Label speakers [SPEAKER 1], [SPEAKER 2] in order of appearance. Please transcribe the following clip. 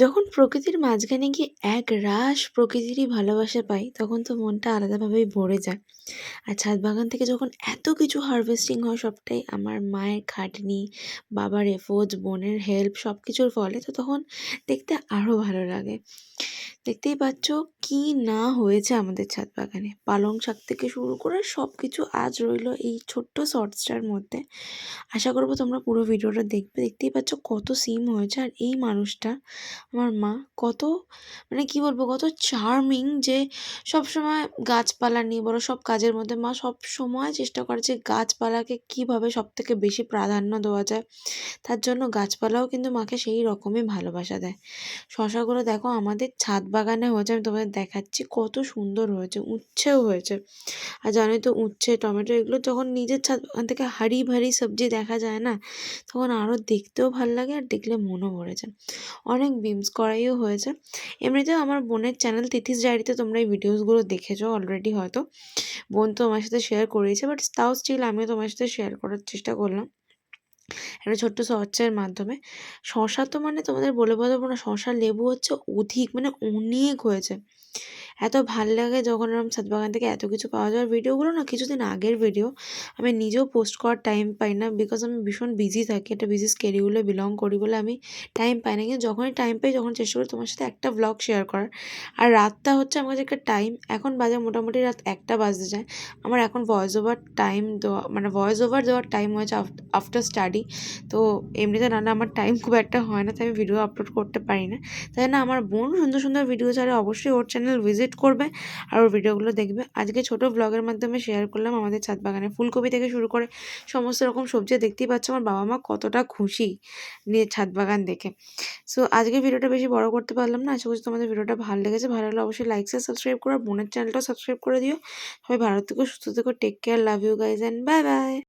[SPEAKER 1] যখন প্রকৃতির মাঝখানে গিয়ে একরাশ প্রকৃতিরই ভালোবাসা পাই, তখন তো মনটা আলাদাভাবেই ভরে যায়। আর ছাদ বাগান থেকে যখন এত কিছু হারভেস্টিং হয়, সবটাই আমার মায়ের খাটনি, বাবার এফোর্টস, বোনের হেল্প সব কিছুর ফলে। তো তখন দেখতে আরও ভালো লাগে। দেখতেই পাচ্ছ কি না হয়েছে আমাদের ছাদ বাগানে। পালং শাক থেকে শুরু করে সব কিছু আজ রইলো এই ছোট্ট শর্টসটার মধ্যে। আশা করবো তোমরা পুরো ভিডিওটা দেখবে। দেখতেই পাচ্ছ কত সিম হয়েছে। আর এই মানুষটা, আমার মা, কত মানে কি বলবো, কত চার্মিং, যে সবসময় গাছপালা নিয়ে বলো, সব কাজের মধ্যে মা সবসময় চেষ্টা করে যে গাছপালাকে কীভাবে সবথেকে বেশি প্রাধান্য দেওয়া যায়। তার জন্য গাছপালাও কিন্তু মাকে সেই রকমই ভালোবাসা দেয়। শশাগুলো দেখো আমাদের ছাদ বাগানে হয়েছে, আমি তোমাদের দেখাচ্ছি কত সুন্দর হয়েছে, উচ্ছেও হয়েছে। আর জানোই তো, উচ্ছে, টমেটো এগুলো যখন নিজের ছাদ বাগান থেকে হারি ভারি সবজি দেখা যায় না, তখন আরও দেখতেও ভাল লাগে আর দেখলে মনও ভরে যায়। অনেক বিমস কড়াইও হয়েছে। এমনিতেও আমার বোনের চ্যানেল তিথিস ডায়েরিতে তোমরা এই ভিডিওসগুলো দেখেছো অলরেডি হয়তো। বোন তো আমার সাথে শেয়ার করেছে, বাট তাও স্টিল আমিও তোমার সাথে শেয়ার করার চেষ্টা করলাম একটা ছোট্ট শর্টসের মাধ্যমে। শশা তো মানে তোমাদের বলে বোঝাবো না, শশা লেবু হচ্ছে অধিক, মানে অনেক হয়েছে। এত ভাল লাগে যখন এরকম ছাদ বাগান থেকে এত কিছু পাওয়া যায়। আর ভিডিওগুলো না কিছুদিন আগের ভিডিও, আমি নিজেও পোস্ট করার টাইম পাই না, বিকজ আমি ভীষণ বিজি থাকি, একটা বিজি স্কেডিউলে বিলং করি বলে আমি টাইম পাই না। কিন্তু যখনই টাইম পাই, যখন চেষ্টা করি তোমার সাথে একটা ব্লগ শেয়ার করার। আর রাতটা হচ্ছে আমার কাছে একটা টাইম। এখন বাজে মোটামুটি রাত 1টা বাজতে যায়। আমার এখন ভয়েস ওভার টাইম দেওয়া, মানে ভয়েস ওভার দেওয়ার টাইম হয়েছে আফটার স্টাডি। তো এমনিতে নাহলে আমার টাইম খুব একটা হয় না, তাই আমি ভিডিও আপলোড করতে পারি না। তাই না, আমার বোন সুন্দর সুন্দর ভিডিও ছাড়ে, অবশ্যই ওর চ্যানেল ভিজিট করবে আর ওর ভিডিওগুলো দেখবে। আজকে ছোট ব্লগের মাধ্যমে শেয়ার করলাম আমাদের ছাদ বাগানে ফুলকপি থেকে শুরু করে সমস্ত রকম সবজি। দেখতেই পাচ্ছ আমার বাবা মা কতটা খুশি নিয়ে ছাদ বাগান দেখে। সো আজকের ভিডিওটা বেশি বড় করতে পারলাম না। আশা করছি তোমাদের ভিডিওটা ভালো লেগেছে। ভালো লাগলে অবশ্যই লাইক শেয়ার সাবস্ক্রাইব করো, বোনের চ্যানেলটাও সাবস্ক্রাইব করে দিও। সবাই ভালো থেকো, সুস্থ থেকো, take care, love you guys and bye by.